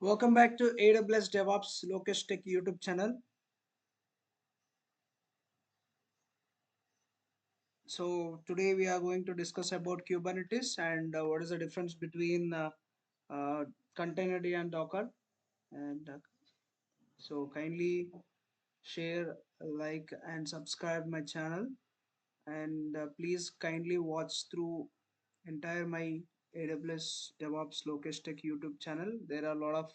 Welcome back to AWS DevOps Lokesh Tech YouTube channel. So today we are going to discuss about Kubernetes and what is the difference between uh, containerd and Docker. And so kindly share, like, and subscribe my channel. And please kindly watch through entire my AWS DevOps Lokesh Tech YouTube channel. There are a lot of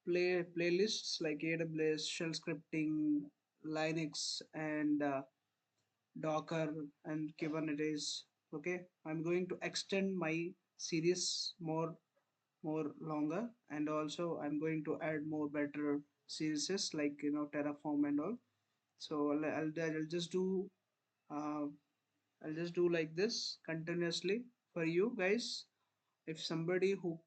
playlists like AWS shell scripting, Linux, and Docker and Kubernetes. Okay, I'm going to extend my series more longer, and also I'm going to add more better series like Terraform and all. So I'll just do uh, I'll just do like this continuously for you guys. If somebody who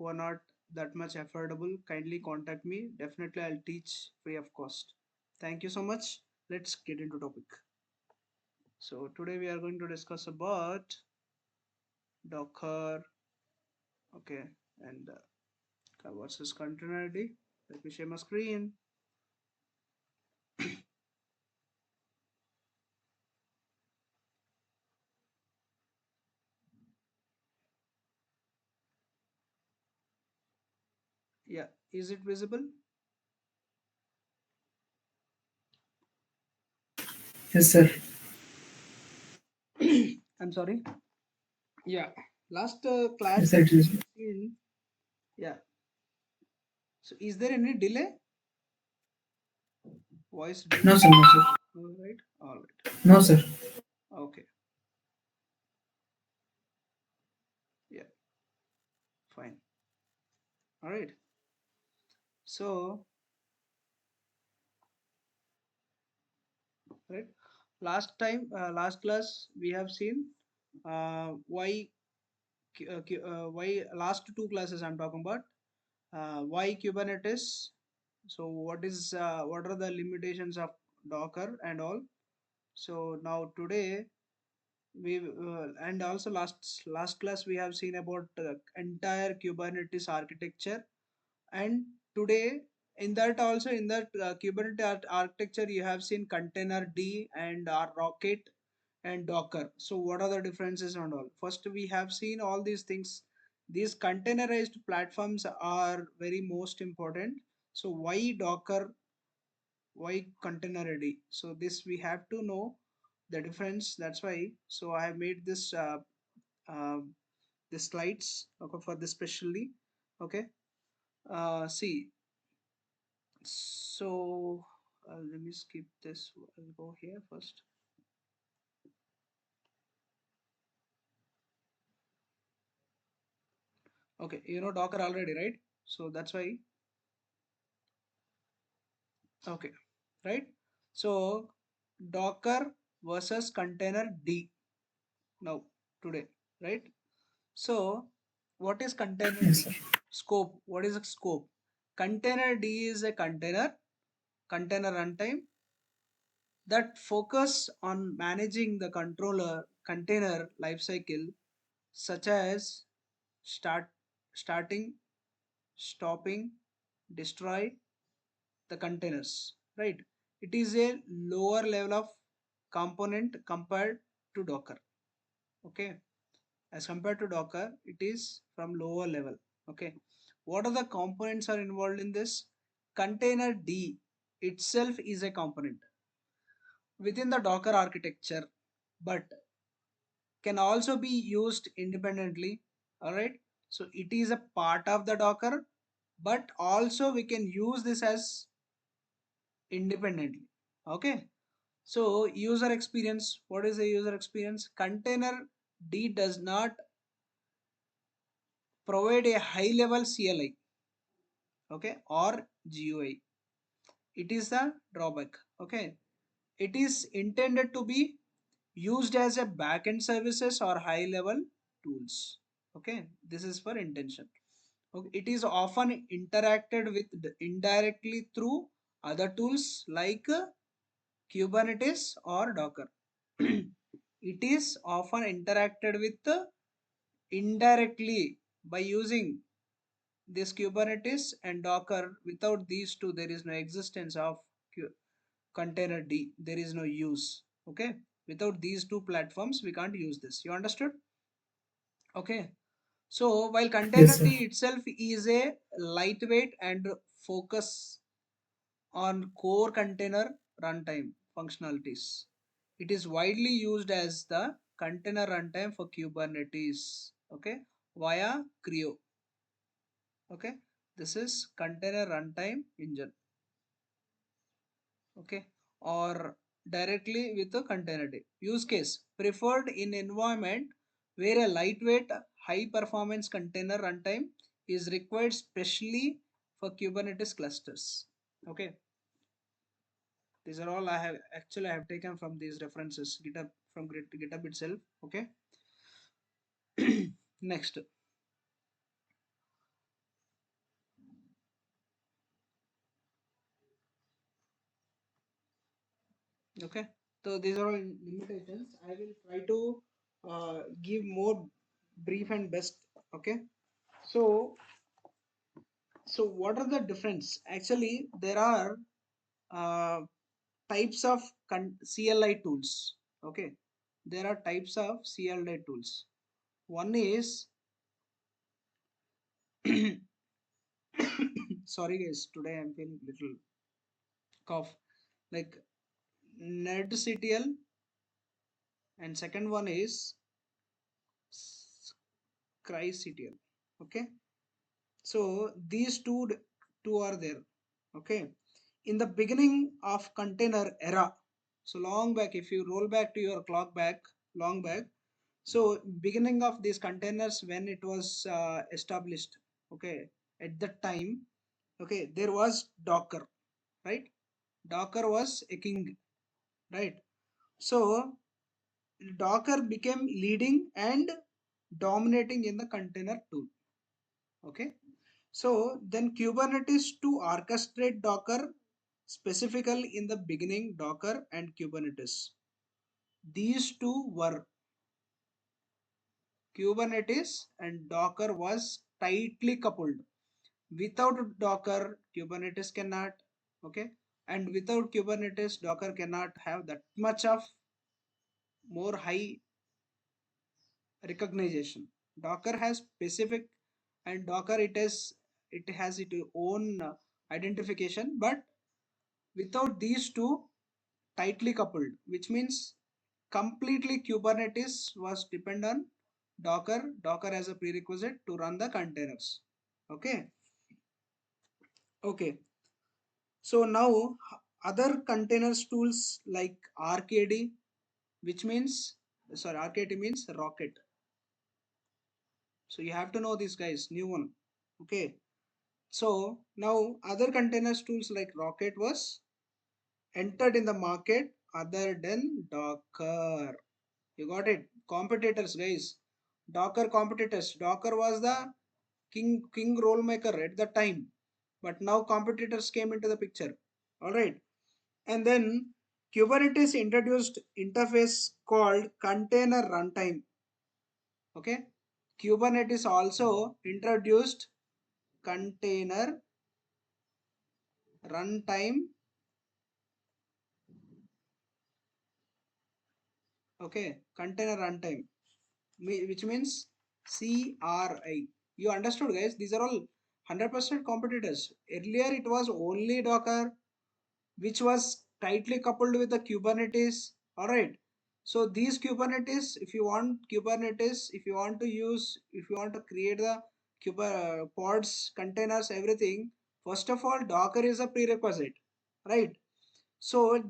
are not that much affordable, kindly contact me. Definitely I'll teach free of cost. Thank you so much. Let's get into topic. So today we are going to discuss about Docker, okay, and versus containerd. Let me share my screen. Yeah, is it visible? Yes, sir. I'm sorry. Yeah, last class Yes, sir, it is. in, yeah. So is there any delay? Voice delay? No, sir. No, sir. All right, all right. No, sir. Okay, yeah, fine. All right. So, right, last class we have seen why last two classes I'm talking about why Kubernetes. So what are the limitations of Docker and all. So now today we and also last class we have seen about entire Kubernetes architecture. And today in that also in that Kubernetes architecture you have seen containerd and Rocket and Docker. So what are the differences and all? First we have seen all these things. These containerized platforms are very most important. So why Docker, why containerd? So this we have to know the difference. That's why so I have made this uh, the slides, okay, for this specially. Okay, see. So let me skip this. I'll go here first. Okay, you know Docker already, right? So that's why. Okay, right? So Docker versus containerd now today, right? So what is containerd? Yes, sir. Scope. What is a scope? Containerd is a container runtime that focus on managing the controller container lifecycle, such as start starting, stopping, destroy the containers, right? It is a lower level of component compared to Docker. Okay, as compared to Docker it is from lower level. Okay, what are the components are involved in this? Containerd itself is a component within the Docker architecture, but can also be used independently. All right, so it is a part of the Docker, but also we can use this as independently. Okay, so user experience. What is the user experience? Container D does not provide a high level CLI, okay, or GUI. It is the drawback. Okay, it is intended to be used as a backend services or high level tools. Okay, this is for intention. Okay, it is often interacted with indirectly through other tools like Kubernetes or Docker. It is often interacted with indirectly by using This Kubernetes and Docker, without these two, there is no existence of container D. There is no use. Okay. Without these two platforms, we can't use this. You understood? Okay. So while Yes, container sir. D itself is a lightweight and focus on core container runtime functionalities, it is widely used as the container runtime for Kubernetes. Okay, via CRIO. Okay, this is container runtime engine. Okay, or directly with the container D. Use case preferred in environment where a lightweight, high performance container runtime is required, specially for Kubernetes clusters. Okay, these are all I have taken from these references, GitHub, from GitHub itself. Okay. Next. Okay, so these are all limitations. I will try to give more brief and best. Okay, so what are the difference? Actually, there are uh, types of CLI tools. Okay, there are types of CLI tools. One is sorry guys, today I'm feeling little cough, like nerdctl, and second one is crictl. Okay, so these two are there. Okay, in the beginning of container era, so long back, if you roll back to your clock back, long back, so beginning of these containers, when it was established, okay, at that time, okay, there was Docker, right? Docker was a king, right? So Docker became leading and dominating in the container tool. Okay, so then Kubernetes to orchestrate Docker, specifically in the beginning, Docker and Kubernetes. These two were, Kubernetes and Docker was tightly coupled. Without Docker, Kubernetes cannot. Okay, and without Kubernetes, Docker cannot have that much of more high recognition. Docker has specific, and Docker it has its own identification, but without these two, tightly coupled, which means completely Kubernetes was dependent on Docker as a prerequisite to run the containers. Okay, okay. So now other containers tools like RKD, which means, sorry, RKD means rocket. So you have to know these guys, new one. Okay. So now other containers tools like rocket was entered in the market other than Docker. You got it? Competitors, guys. Docker competitors. Docker was the king role maker at the time, but now competitors came into the picture. All right, and then Kubernetes introduced interface called container runtime. Okay, Kubernetes also introduced container runtime. Okay, container runtime, which means CRI. You understood, guys? These are all 100% competitors. Earlier, it was only Docker, which was tightly coupled with the Kubernetes. All right. So these Kubernetes, if you want Kubernetes, if you want to create the pods, containers, everything, first of all, Docker is a prerequisite, right? So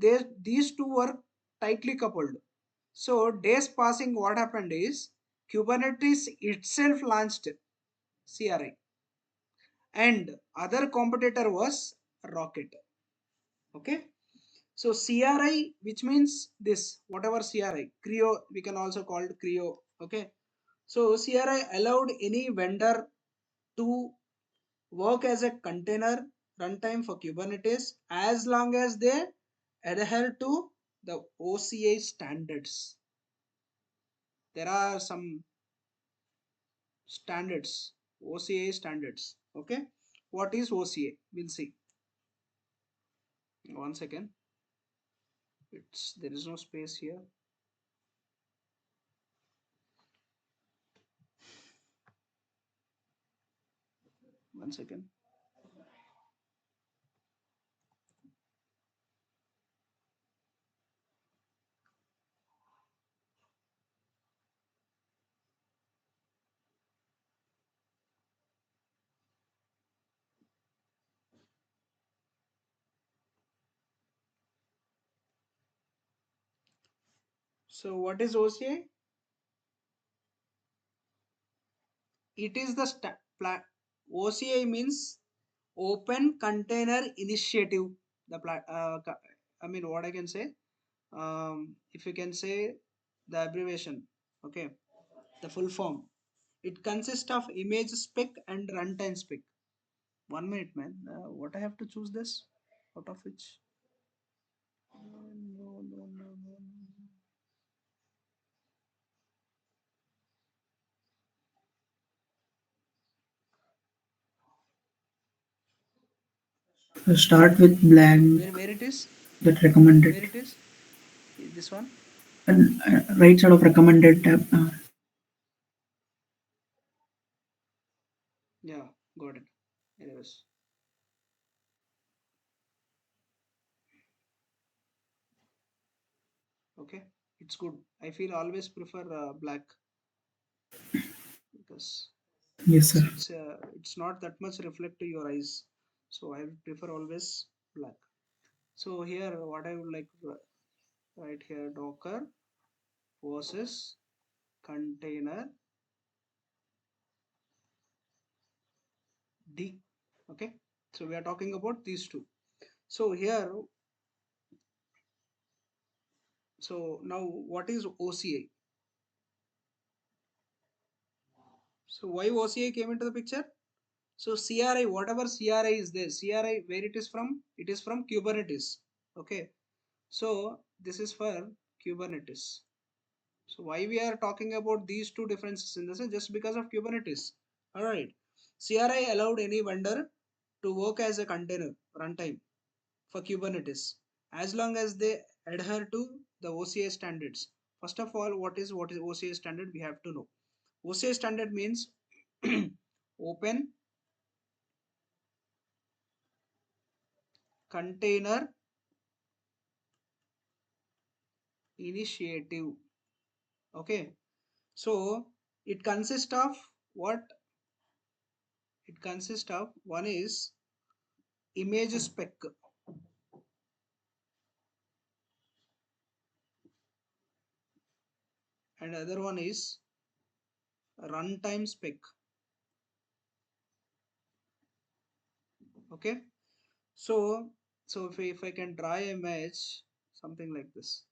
these two were tightly coupled. So days passing, what happened is Kubernetes itself launched CRI, and other competitor was Rocket. Okay. So CRI, which means this, whatever CRI, CRIO, we can also call it CRIO. Okay. So CRI allowed any vendor to work as a container runtime for Kubernetes as long as they adhere to the OCI standards. There are some standards, OCI standards. Okay, what is OCA? We'll see. One second. It's there is no space here. One second. So what is OCA? It is the OCI means Open Container Initiative. The I mean, what I can say, if you can say the abbreviation, okay, the full form. It consists of image spec and runtime spec. 1 minute, man. What I have to choose this? Out of which? No, no, no, no, no. Start with blank Where it is? that recommended. Where it is? This one? And right side of recommended tab. Yeah, got it. Anyways, okay, it's good. I feel always prefer black because Yes, it's sir. it's uh, it's not that much reflect to your eyes. So I prefer always black. So here, what I would like to write here, Docker versus container D. Okay, so we are talking about these two. So here, so now what is OCA? So why OCA came into the picture? So CRI, whatever CRI is there, CRI where it is from? It is from Kubernetes. Okay, so this is for Kubernetes. So why we are talking about these two differences in this is just because of Kubernetes. All right, CRI allowed any vendor to work as a container runtime for Kubernetes as long as they adhere to the OCA standards. First of all, what is OCA standard? We have to know. OCA standard means Open Container Initiative. Okay, so it consists of what? It consists of one is image spec and other one is runtime spec. Okay, so if I can draw a image something like this,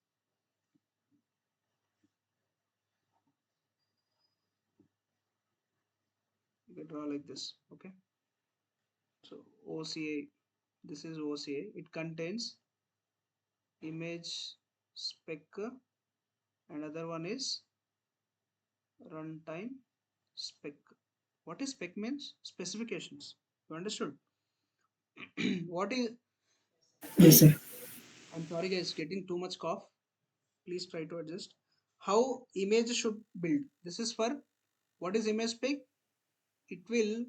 you can draw like this. Okay, so OCA, this is OCA. It contains image spec and other one is runtime spec. What is spec means? Specifications. You understood? What is? Yes, sir. I'm sorry, guys, getting too much cough. Please try to adjust. How image should build? This is for what is image spec? It will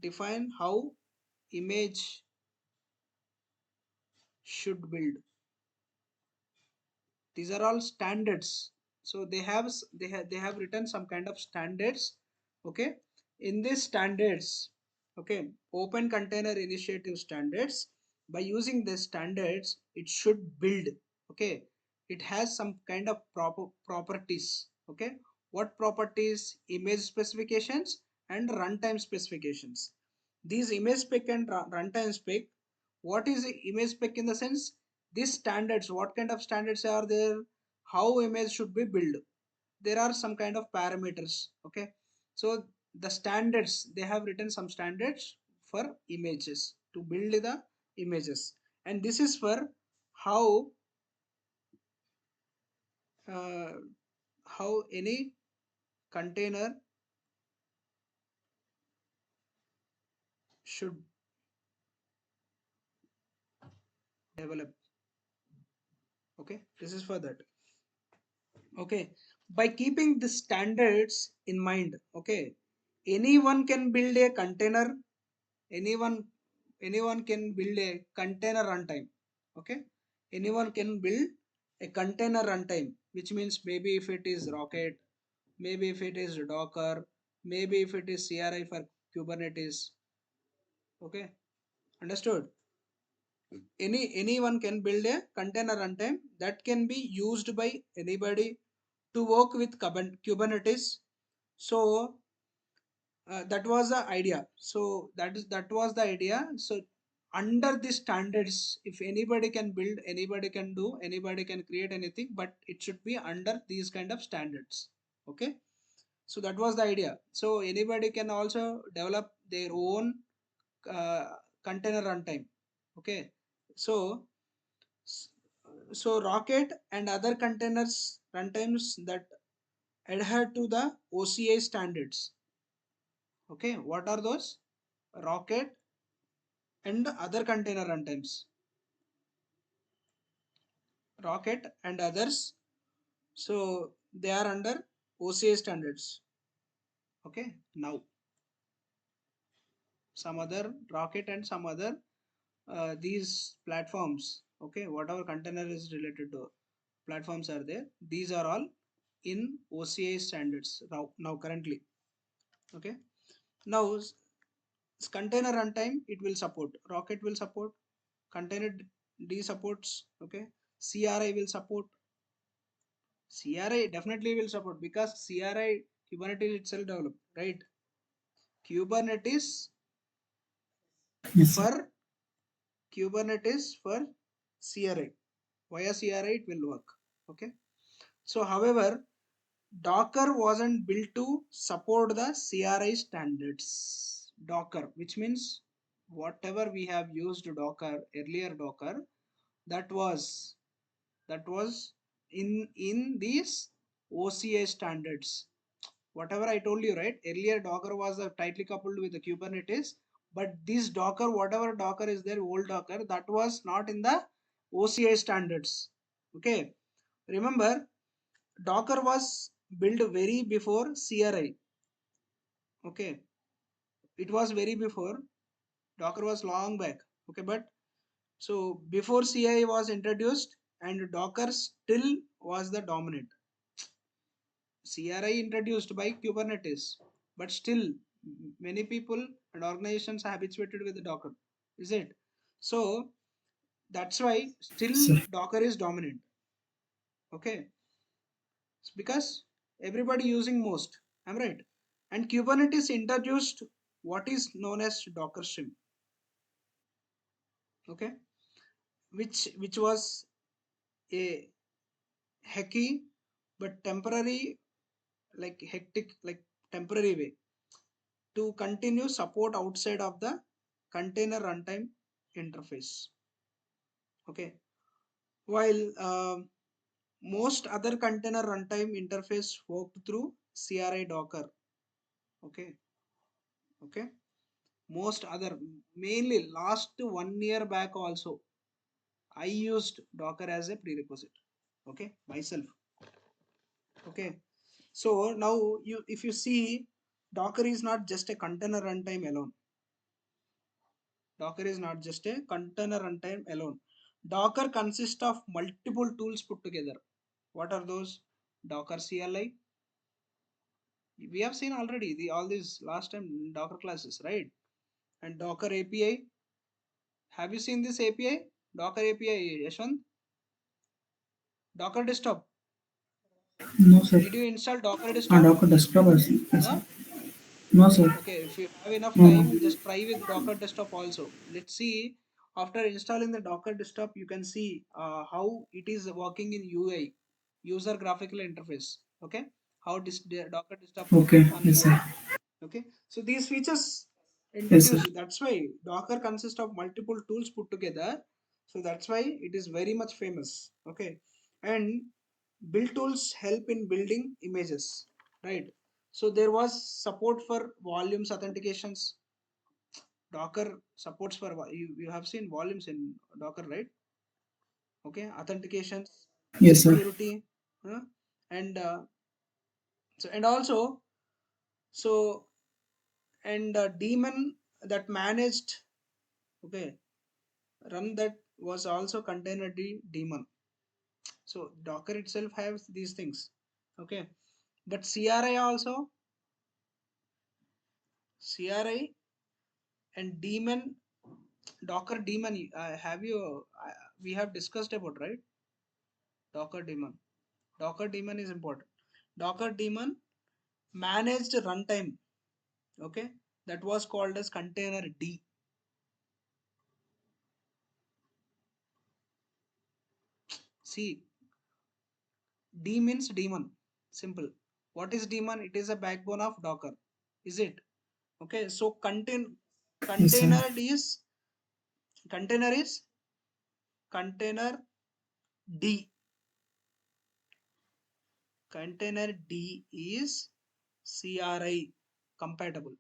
define how image should build. These are all standards. So they have written some kind of standards. Okay, in these standards, okay, open container initiative standards, by using the standards it should build. Okay, it has some kind of properties. Okay, what properties? Image specifications and runtime specifications. These image spec and runtime spec, what is the image spec? In the sense, these standards, what kind of standards are there? How image should be built? There are some kind of parameters. Okay, so the standards, they have written some standards for images to build the images, and this is for how uh, how any container should develop. Okay, this is for that. Okay, by keeping the standards in mind, okay, anyone can build a container, anyone anyone can build a container runtime. Okay, anyone can build a container runtime, which means maybe if it is rocket, maybe if it is docker, maybe if it is cri for kubernetes. Okay, understood. Anyone can build a container runtime that can be used by anybody to work with kubernetes. So that was the idea. So that was the idea. So under the standards, if anybody can build, anybody can do, anybody can create anything, but it should be under these kind of standards. Okay, so that was the idea. So anybody can also develop their own uh, container runtime. Okay, so so rocket and other containers runtimes that adhere to the oca standards. Okay, what are those? Rocket and other container runtimes. Rocket and others. So they are under OCA standards. Okay, now some other Rocket and some other these platforms. Okay, whatever container is related to platforms are there. These are all in OCA standards now currently. Okay, now container runtime it will support. Rocket will support. Container D supports. Okay, CRI will support. CRI definitely will support because CRI Kubernetes itself developed, right? Kubernetes Yes, sir. for Kubernetes for CRI. Via CRI it will work. Okay. So, however, Docker wasn't built to support the CRI standards. Docker, which means whatever we have used Docker earlier, Docker that was that was in these OCA standards. Whatever I told you, right? Earlier, Docker was tightly coupled with the Kubernetes, but this Docker, whatever Docker is there, old Docker, that was not in the OCI standards. Okay, remember, Docker was built very before CRI. Okay, it was very before. Docker was long back. Okay, but so before CI was introduced, and Docker still was the dominant. CRI introduced by Kubernetes, but still many people and organizations are habituated with the Docker. Is it? So that's why still Sir. Docker is dominant. Okay, it's because everybody using most. I'm right. And Kubernetes introduced what is known as Docker Stream. Okay, which was a hacky but temporary, like hectic, like temporary way to continue support outside of the container runtime interface. Okay, while most other container runtime interface worked through CRI Docker. Okay, okay, most other, mainly last 1 year back also, I used Docker as a prerequisite. Okay, myself. Okay, so now if you see, Docker is not just a container runtime alone. Docker is not just a container runtime alone. Docker consists of multiple tools put together. What are those? Docker CLI. We have seen already all these last time Docker classes, right? And Docker API. Have you seen this API? Docker API, Yashwant? Docker desktop. No, sir. Did you install Docker desktop? Docker desktop as yes, sir. Huh? No, sir. Okay, if you have enough No, no. time, just try with Docker desktop also. Let's see. After installing the Docker desktop, you can see how it is working in UI, user graphical interface. Okay, how this Docker desktop Okay. working on Yes, sir. UI. Okay, so these features Yes, sir. introduced. That's why Docker consists of multiple tools put together. So that's why it is very much famous. Okay, and build tools help in building images, right? So there was support for volumes authentications. Docker supports for you have seen volumes in Docker, right? Okay, authentications, Yes, sir. security, uh, and so and also so and daemon that managed, okay, run that was also container daemon. So Docker itself has these things, okay, but CRI also, CRI and daemon, Docker daemon. Have you? We have discussed about, right? Docker daemon. Docker daemon is important. Docker daemon managed runtime. Okay, that was called as container D. See, D means daemon. Simple. What is daemon? It is a backbone of Docker. Is it? Okay. So Yes, sir. container is container is container D. Container D is CRI compatible.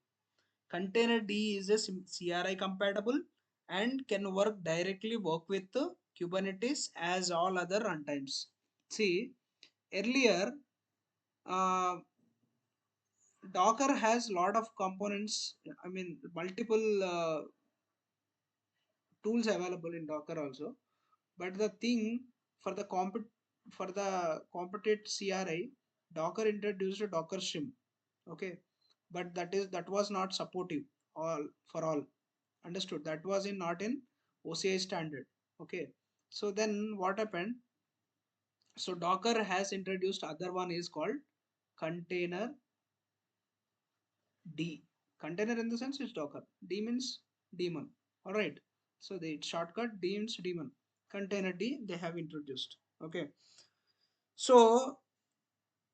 Container D is a CRI compatible and can work with Kubernetes as all other runtimes. See, earlier uh, Docker has lot of components. I mean, multiple tools available in Docker also. But the thing for the competent CRI, Docker introduced a Docker stream. Okay, but that was not supportive all for all. Understood? That was in not in OCI standard. Okay, so then what happened? So Docker has introduced other one is called container D. Container in the sense is Docker. D means daemon. All right. So the shortcut D means daemon. Container D they have introduced. Okay. So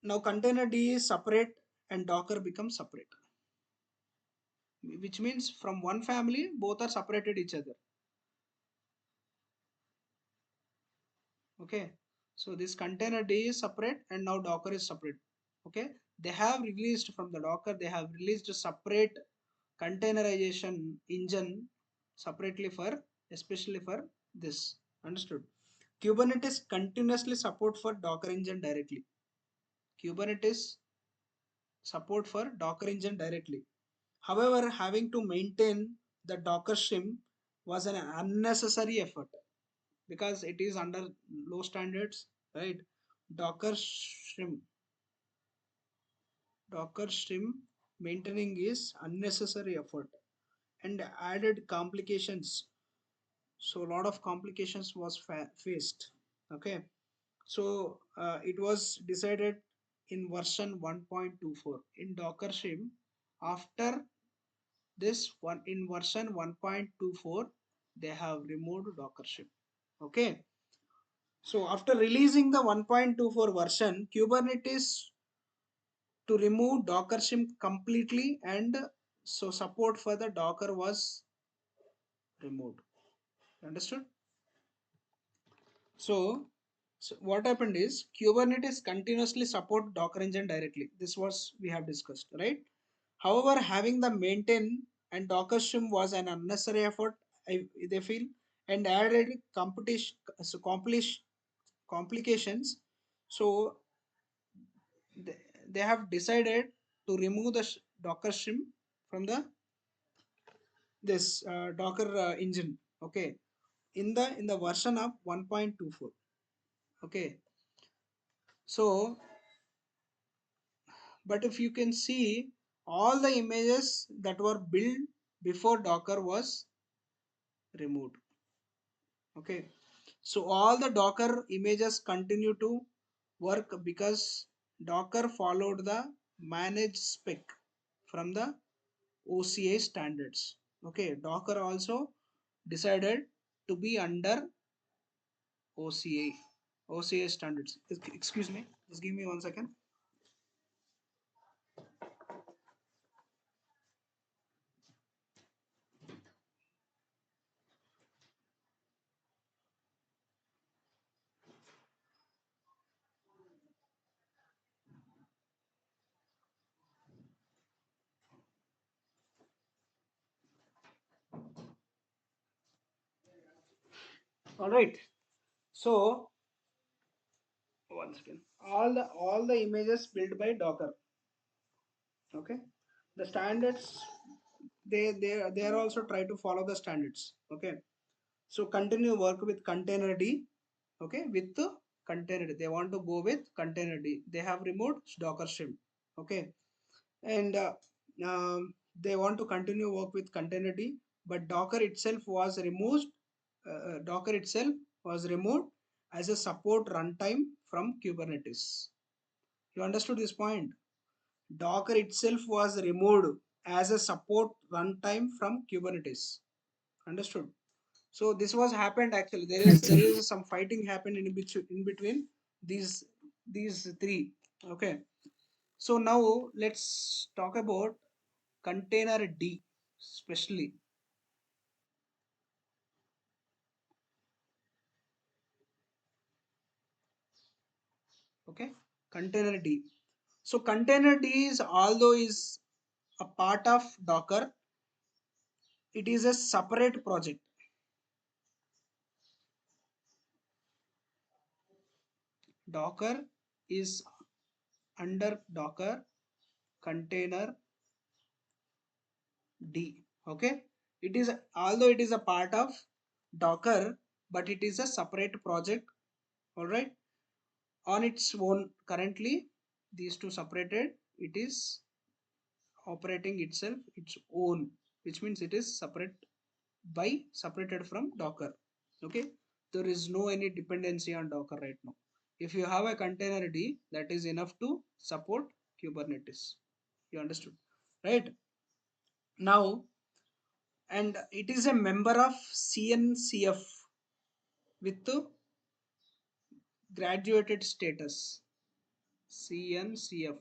now container D is separate and Docker becomes separate, which means from one family both are separated each other. Okay, so this container D is separate and now Docker is separate. Okay, they have released from the Docker, they have released a separate containerization engine separately for, especially for this. Understood? Kubernetes continuously support for Docker engine directly. Kubernetes support for Docker engine directly. However, having to maintain the Docker stream was an unnecessary effort because it is under low standards, right? Docker stream, Docker stream maintaining is unnecessary effort and added complications. So a lot of complications was faced. Okay, so it was decided in version 1.24 in Docker stream. After this one in version 1.24, they have removed Docker stream. Okay, so after releasing the 1.24 version, Kubernetes to remove Docker shim completely, and so support for the Docker was removed. Understood? So, so what happened is Kubernetes continuously support Docker engine directly. This was we have discussed, right? However, having the maintain and Docker shim was an unnecessary effort, they feel, and added competition, so complications. So they, they have decided to remove the Docker stream from the this Docker engine. Okay, in the version of 1.24. Okay, so but if you can see all the images that were built before Docker was removed. Okay, so all the Docker images continue to work because Docker followed the manage spec from the OCA standards. Okay, Docker also decided to be under OCA standards. Excuse me, just give me 1 second. All right. So once again, all the images built by Docker. Okay, the standards, they are also try to follow the standards. Okay, so continue work with container D. Okay, with the container D. They want to go with container D. They have removed Docker stream. Okay, and they want to continue work with container D, but Docker itself was removed. Docker itself was removed as a support runtime from Kubernetes. You understood this point? Docker itself was removed as a support runtime from Kubernetes. Understood? So this was happened actually. There is Yes, there sir. is some fighting happened in between these three. Okay. So now let's talk about container D, especially. Okay, container D. So container D is, although is a part of Docker, it is a separate project. Docker is under Docker container D. Okay, it is, although it is a part of Docker, but it is a separate project. All right, on its own. Currently, these two separated. It is operating itself its own, which means it is separate by separated from Docker. Okay, there is no any dependency on Docker right now. If you have a container D, that is enough to support Kubernetes. You understood, right? Now, and it is a member of CNCF with graduated status. CNCF.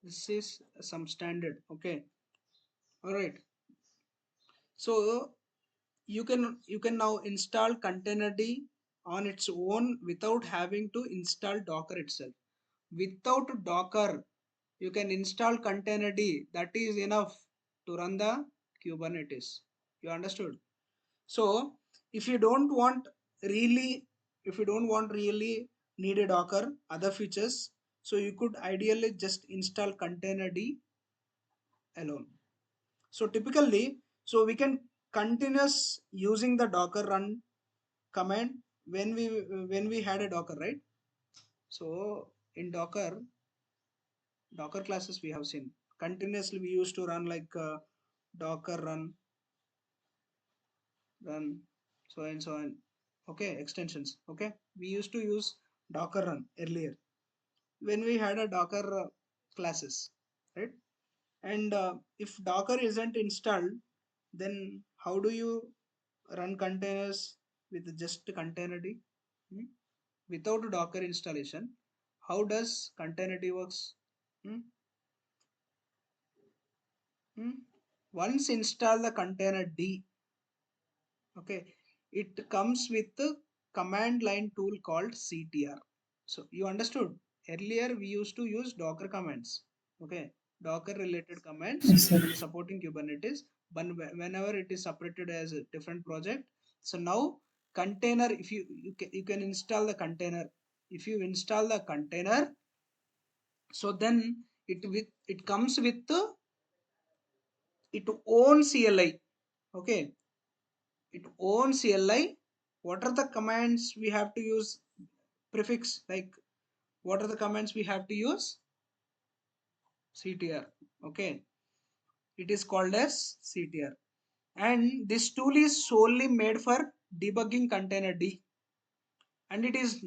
This is some standard. Okay. All right. So you can now install containerd on its own without having to install Docker itself. Without Docker, you can install containerd. That is enough to run the Kubernetes. You understood? So if you don't want really, if you don't want really need a Docker, other features, so you could ideally just install containerd alone. So typically, so we can continuous using the Docker run command when we had a Docker, right? So in Docker classes we have seen continuously we used to run like Docker run, so and so on. Okay, extensions. Okay, we used to use Docker run earlier when we had a Docker classes, right? And if Docker isn't installed, then how do you run containers with just containerd? Hmm? Without Docker installation, how does containerd works? Hmm? Hmm? Once install the containerd, okay, it comes with the command line tool called CTR. So you understood, earlier we used to use Docker commands. Okay, Docker related commands Yes, sir. when supporting Kubernetes, but whenever it is separated as a different project. So now container, if you can install the container. If you install the container, so then it comes with the it own CLI. Okay, it owns CLI. What are the commands we have to use? Prefix, like what are the commands we have to use? CTR. Okay, it is called as CTR. And this tool is solely made for debugging containerd, and it is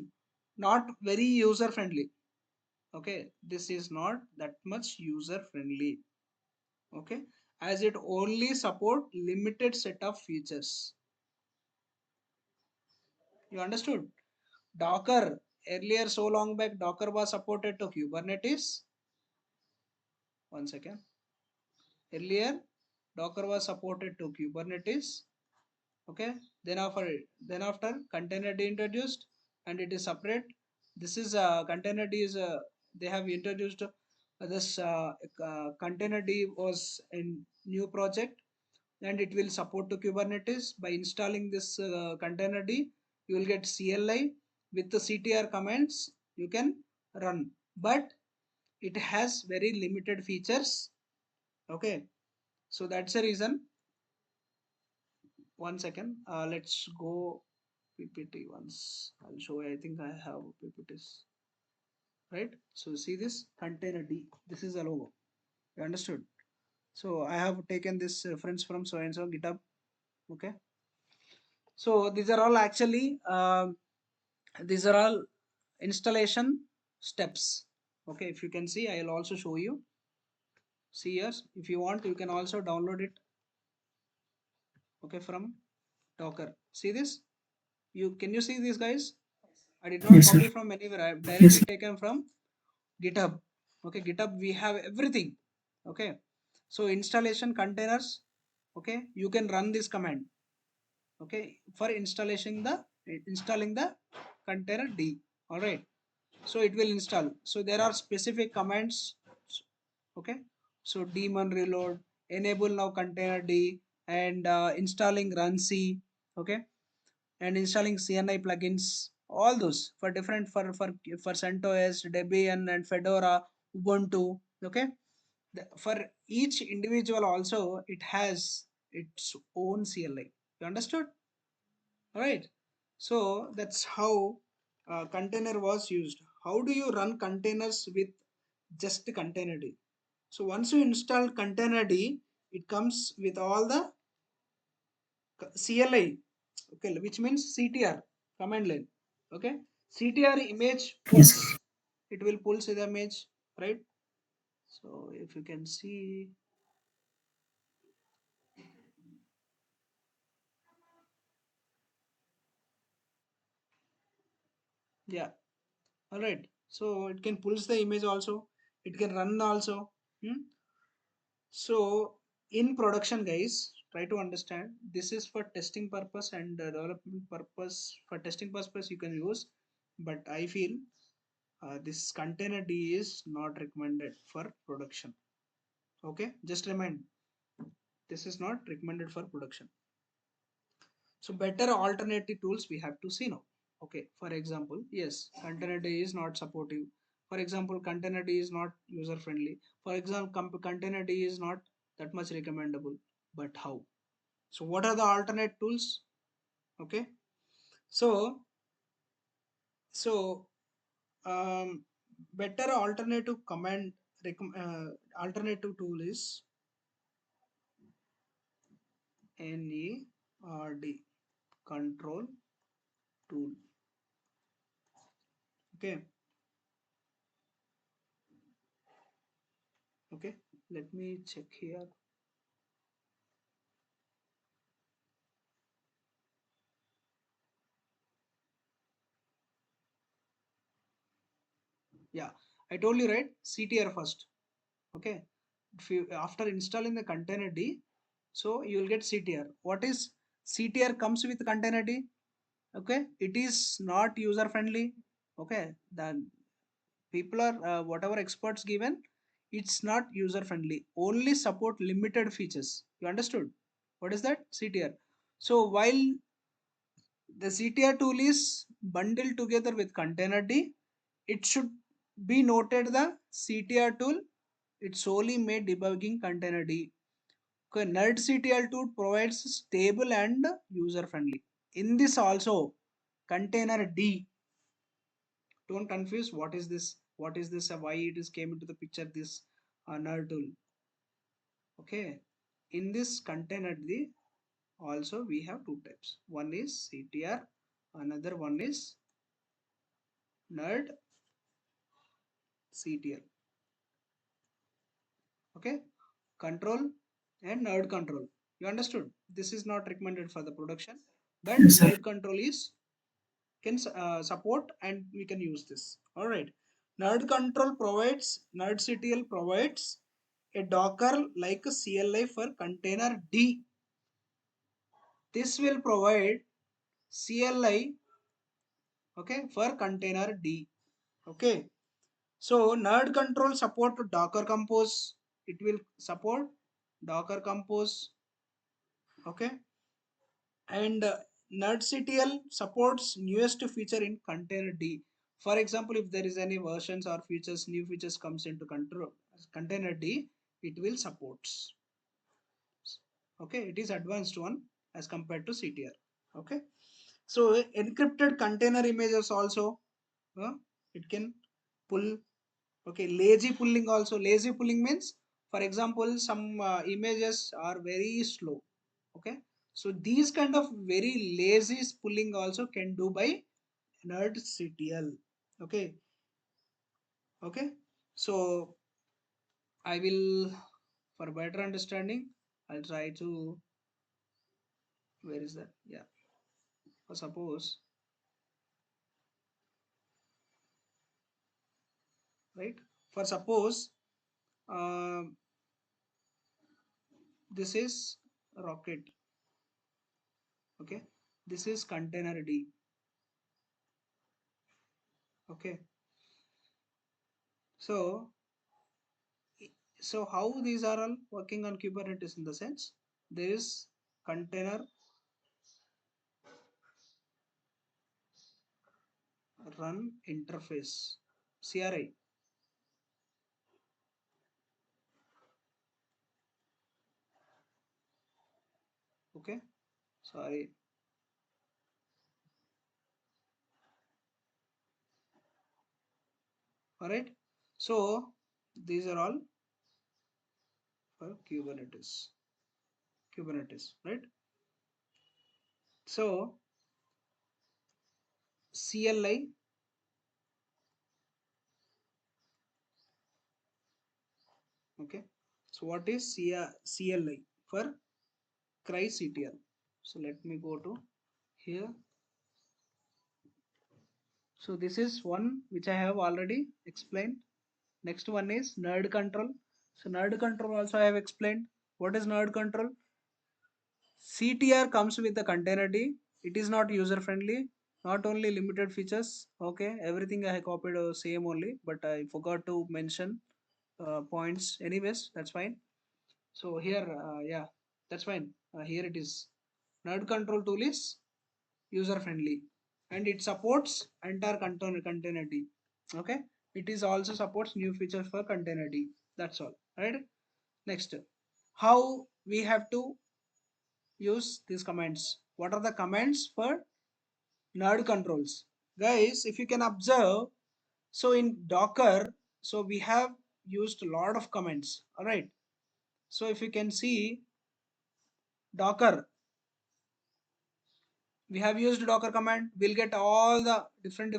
not very user friendly. Okay, this is not that much user friendly. Okay, as it only support limited set of features. You understood? Docker, earlier so long back Docker was supported to Kubernetes. One second. Earlier Docker was supported to Kubernetes. Okay. Then after containerd introduced, and it is separate. This is containerd is they have introduced this containerd was in new project, and it will support to Kubernetes by installing this containerd. you will get CLI with the CTR commands you can run, but it has very limited features. Okay, so that's the reason. One second, let's go PPT once. I'll show you. I think I have PPTs, right? So see this container D. This is a logo. You understood? So I have taken this reference from so and so GitHub. Okay. So these are all actually these are all installation steps. Okay. If you can see, I will also show you. See here. If you want, you can also download it. Okay, from Docker. See this? You can you see this, guys? I did not Yes, sir. copy from anywhere. I have Yes, directly taken from GitHub. Okay, GitHub we have everything. Okay, so installation containers. Okay, you can run this command. Okay, for installing the container D. All right, so it will install. So there are specific commands. Okay, so daemon reload, enable now container D, and installing run C. Okay, and installing CNI plugins, all those for different for CentOS, Debian, and Fedora, Ubuntu. Okay, for each individual also it has its own CLI. You understood? All right. So that's how container was used. How do you run containers with just containerd? So once you install containerd, it comes with all the CLI, okay, which means CTR command line. Okay, CTR image yes, pulls. It will pulls the image, right? So if you can see, yeah, all right. So it can pulls the image also. It can run also. Hmm? So in production, guys, try to understand this is for testing purpose and development purpose. For testing purpose, you can use, but I feel this container D is not recommended for production. Okay, just remind this is not recommended for production. So better alternative tools we have to see now. Okay, for example, yes, containerd is not supportive. For example, containerd is not user friendly. For example, containerd is not that much recommendable. But how? So what are the alternate tools? Okay, so so better alternative alternative tool is NERD control tool. Okay, okay, let me check here. Yeah, I told you, right? CTR first. Okay, if you after installing the containerd, so you will get CTR. What is CTR comes with containerd? Okay, it is not user friendly. Okay, then people are whatever experts given, it's not user friendly, only support limited features. You understood what is that? CTR. So while the CTR tool is bundled together with containerd, it should be noted the CTR tool it solely made debugging containerd. Okay, nerdctl tool provides stable and user friendly. In this also, containerd, don't confuse what is this, why it is came into the picture, this nerd tool. Okay, in this containerd also we have two types. One is CTR, another one is nerdctl. Okay, control and nerd control. You understood? This is not recommended for the production, but yes, sir. nerd control is can support and we can use this. All right, nerdctl provides a docker like a CLI for container D. This will provide CLI, okay, for container D. Okay, so nerd control support docker compose. It will support docker compose. Okay, and nerdctl supports newest feature in container d. For example, if there is any versions or features, new features comes into control container d, it will supports. Okay, it is advanced one as compared to ctr. Okay, so encrypted container images also, uh, it can pull. Okay, lazy pulling also. Lazy pulling means, for example, some images are very slow. Okay, so these kind of very lazy pulling also can do by nerdctl. Okay. Okay, so I will, for better understanding, I'll try to, where is that? Yeah, for suppose, right, for suppose, uh, this is rocket. Okay, this is container d. Okay, so how these are all working on Kubernetes, in the sense there is container run interface, CRI. Okay, sorry. All right, so these are all for Kubernetes, right? So CLI. Okay, so what is CLI? For crictl. So let me go to here. So this is one which I have already explained. Next one is nerd control. So nerd control also I have explained. What is nerd control? CTR comes with the container D. It is not user friendly. Not only limited features. Okay, everything I have copied same only, but I forgot to mention points. Anyways, that's fine. So here, yeah, that's fine. Here it is. Nerd control tool is user friendly, and it supports entire container D. Okay, it is also supports new features for container D. That's all. Right. Next, how we have to use these commands. What are the commands for nerd controls? Guys, if you can observe, so in Docker, so we have used a lot of commands. All right. So if you can see Docker, we have used Docker command. We'll get all the different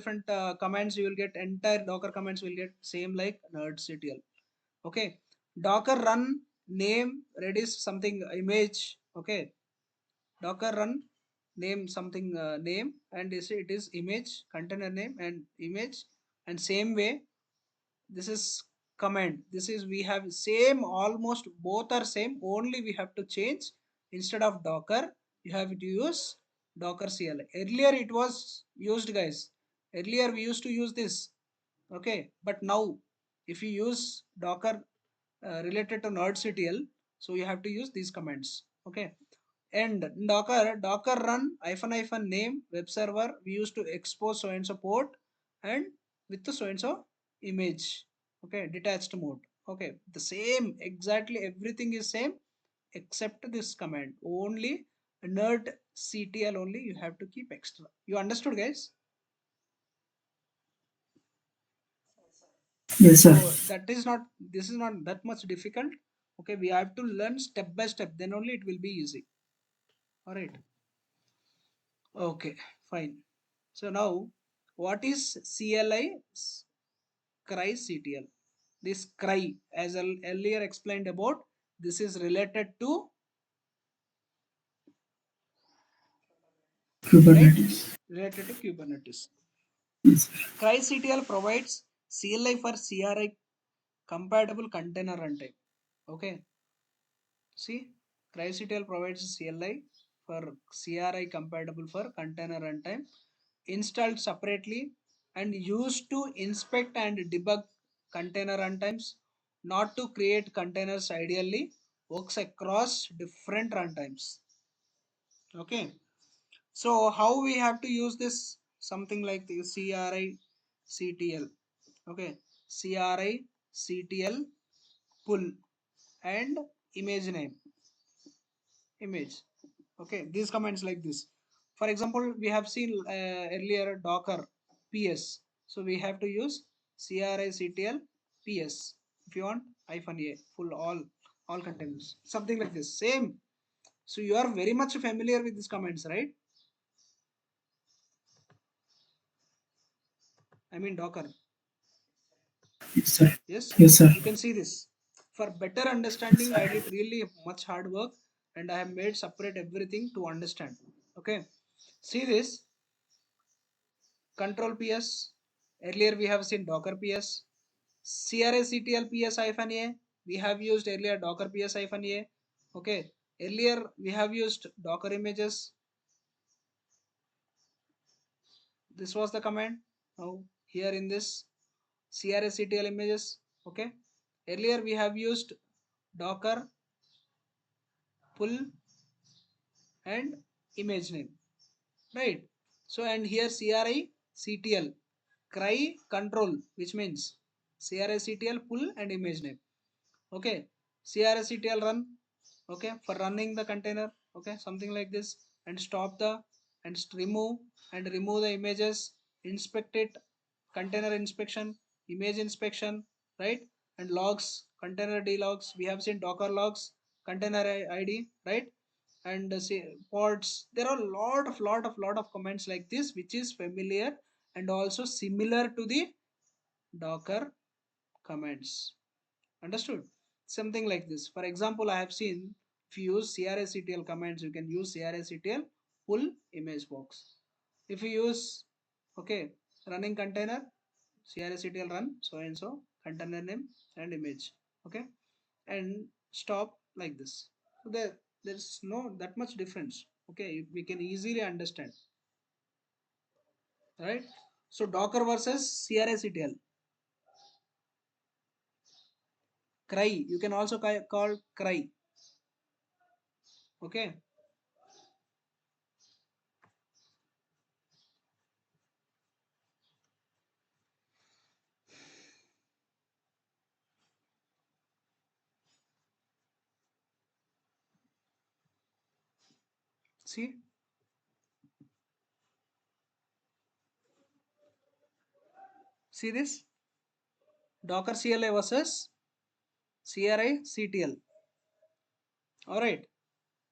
commands. You will get entire Docker commands. Will get same like nerdctl. Okay, Docker run name redis something image. Okay, Docker run name something name, and it is image container name and image, and same way this is command. This is, we have same, almost both are same, only we have to change. Instead of Docker, you have to use Docker CLI. Earlier it was used, guys. Earlier we used to use this. Okay, but now if you use Docker related to nerdctl, so you have to use these commands. Okay, and docker run hyphen name web server, we used to expose so and so port, and with the so and so image. Okay, detached mode. Okay, the same, exactly everything is same except this command only. Nerdctl only you have to keep extra. You understood, guys? Yes, So sir. that is not, this is not that much difficult. Okay, we have to learn step by step, then only it will be easy. All right. Okay, fine. So now, what is CLI? Crictl. This cry, as I earlier explained about, this is right, Kubernetes. related to Kubernetes. Yes, sir. Crictl provides CLI for CRI compatible container runtime. Okay, see, crictl provides CLI for CRI compatible for container runtime, installed separately and used to inspect and debug container runtimes, not to create containers. Ideally works across different runtimes. Okay, So how we have to use this? Something like the crictl. Okay, crictl pull and image name, image. Okay, these comments like this. For example, we have seen earlier docker ps, so we have to use crictl ps. If you want hyphen a full all containers, something like this same. So you are very much familiar with these comments, right? I mean docker. Yes, sir. Yes, Yes, sir. you can see this. For better understanding, I did really much hard work and I have made separate everything to understand. Okay, see this control ps. Earlier we have seen docker ps, cractl ps hyphen a. We have used earlier docker ps hyphen a. Okay, earlier we have used docker images. This was the command. Now here in this cractl images. Okay, earlier we have used docker pull and image name, right? So and here crictl cry control, which means crictl pull and image name. Okay, crictl run. Okay, for running the container. Okay, something like this. And stop the and remove the images. Inspect it, container inspection, image inspection, right? And logs, container d logs. We have seen docker logs, container id, right? And say pods. There are lot of comments like this which is familiar and also similar to the docker commands. Understood? Something like this. For example, I have seen, if you use cractl commands, you can use cractl pull image box. If you use, okay, running container, cractl run so and so container name and image. Okay, and stop like this. So there's no that much difference. Okay, we can easily understand, right? So docker versus cractl. Cry, you can also call cry. Okay, see, see this docker cli versus crictl. All right,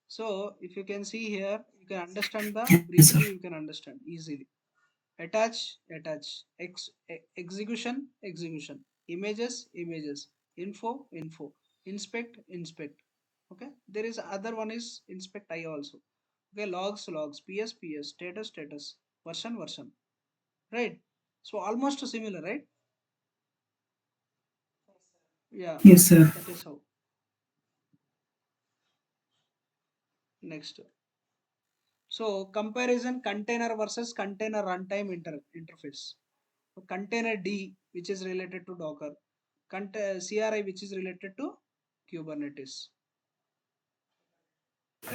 so if you can see here, you can understand the Yes, sir. briefly, you can understand easily. Attach, attach, execution, execution, images, images, info, info, inspect, inspect. Okay, there is other one is inspect I also. Okay, logs, logs, ps, ps, status, status, version, version, right? So almost similar, right? Yeah, Yes, sir. that is how. Next, so comparison container versus container runtime interface. So container D, which is related to Docker, CRI, which is related to Kubernetes,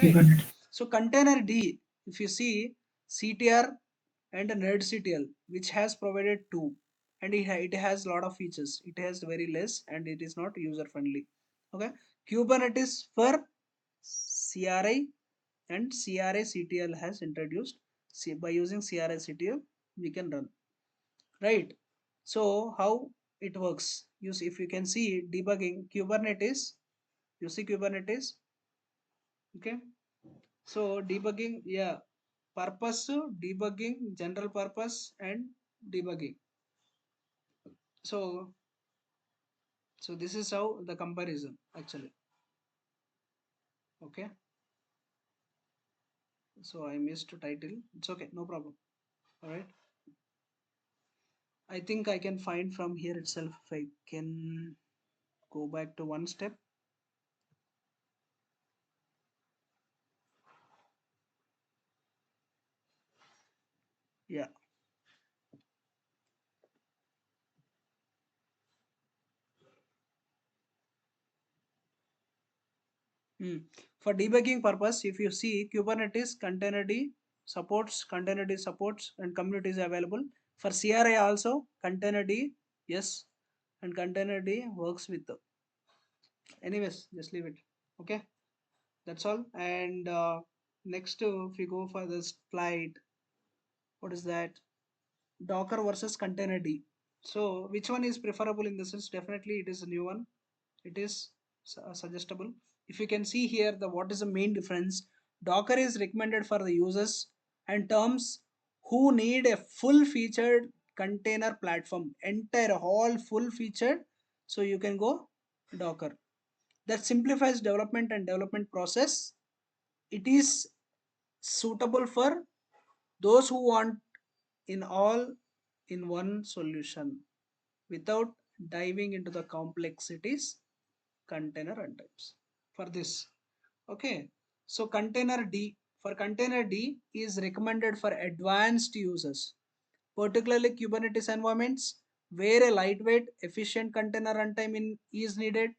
right? Kubernetes. So container D, if you see CTR and nerdctl, which has provided two, and it has a lot of features. It has very less, and it is not user friendly. Okay, Kubernetes for CRI and CRI-CTL has introduced. See, by using CRI-CTL, we can run, right? So how it works? You see, if you can see debugging Kubernetes, you see Kubernetes, okay? So debugging, yeah, purpose, debugging, general purpose, and debugging. So this is how the comparison actually. Okay. So I missed title. It's okay, no problem. All right. I think I can find from here itself. If I can go back to one step. Yeah. Hmm. For debugging purpose, if you see Kubernetes containerd supports, containerd supports, and community is available. For CRI also, containerd, yes, and containerd works with. Anyways, just leave it. Okay, that's all. And next, if we go for this slide, what is that? Docker versus containerd. So which one is preferable in this sense? Definitely it is a new one. It is suggestible. If you can see here, the what is the main difference? Docker is recommended for the users and terms who need a full featured container platform, entire all full featured. So you can go Docker. That simplifies development and development process. It is suitable for those who want in all in one solution without diving into the complexities container runtimes for this. Okay, so container D, for container D is recommended for advanced users, particularly Kubernetes environments where a lightweight efficient container runtime is needed.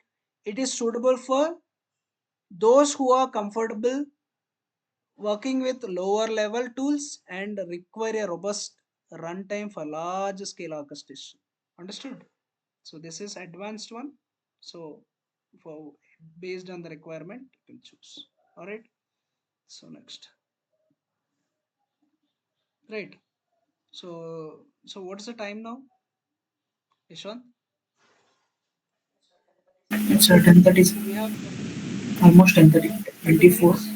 It is suitable for those who are comfortable working with lower level tools and require a robust runtime for large scale orchestration. Understood? So this is advanced one. So for based on the requirement, you can choose. All right. So next, right. So what is the time now, Ishwan? It's 10:30, So we have almost 10:30, 30 24. minutes.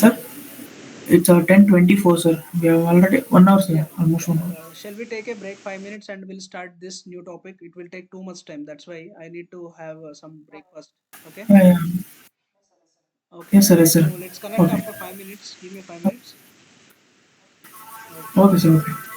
Sir, it's 10:24, sir. We have already 1 hour, sir. Yeah. Almost 1 hour. Shall we take a break 5 minutes and we'll start this new topic? It will take too much time. That's why I need to have some breakfast. Okay. Yeah, yeah. Okay. Yes, sir. Yes, So sir. let's connect Okay. after 5 minutes. Give me 5 minutes. Okay. Okay, sir. Okay.